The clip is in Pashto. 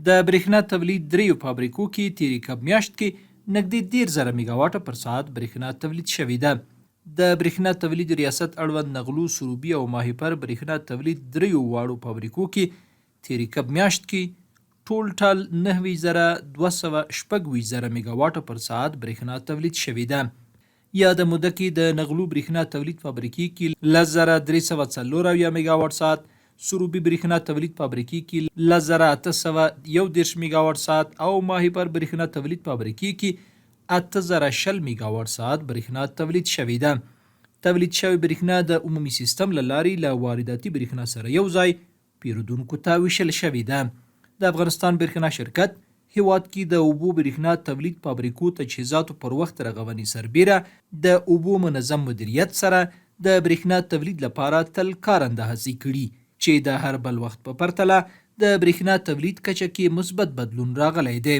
د برېښنا تولید دریو فابریکو کې تیرې کب میاشت کې نږدې 13,000 میګاواټه پر ساعت برېښنا تولید شوې ده. د برېښنا تولید ریاست اړوند نغلو، سروبي او ماهیپر برېښنا تولید دریو واړو فابریکو کې تیرې کب میاشت کې ټول 9,226 میګاواټه پر ساعت برېښنا تولید شوې ده. یاده موده کې د نغلو برېښنا تولید فابریکې کې 10,340 میګاواټ ساعت، سروبي برېښنا تولید فابریکې کې 10,811 میګاواټ ساعت او ماهیپر برېښنا تولید فابریکې کې 8,020 میګاواټ ساعت برېښنا تولید شوې ده. تولید شوې برېښنا د عمومي سیستم له لارې له وارداتي برېښنا سره یو ځای پیرودونکو ته ویشل شوې ده. د افغانستان برېښنا شرکت هیواد کې د اوبو برېښنا تولید فابریکو تجهیزاتو پر وخت رغونې سربیره د اوبو منظم مدیریت سره د برېښنا تولید لپاره تل کارنده هڅې کړي چې د هر بل وخت په پرتله د برېښنا تولید کچه کې مثبت بدلون راغلی دی.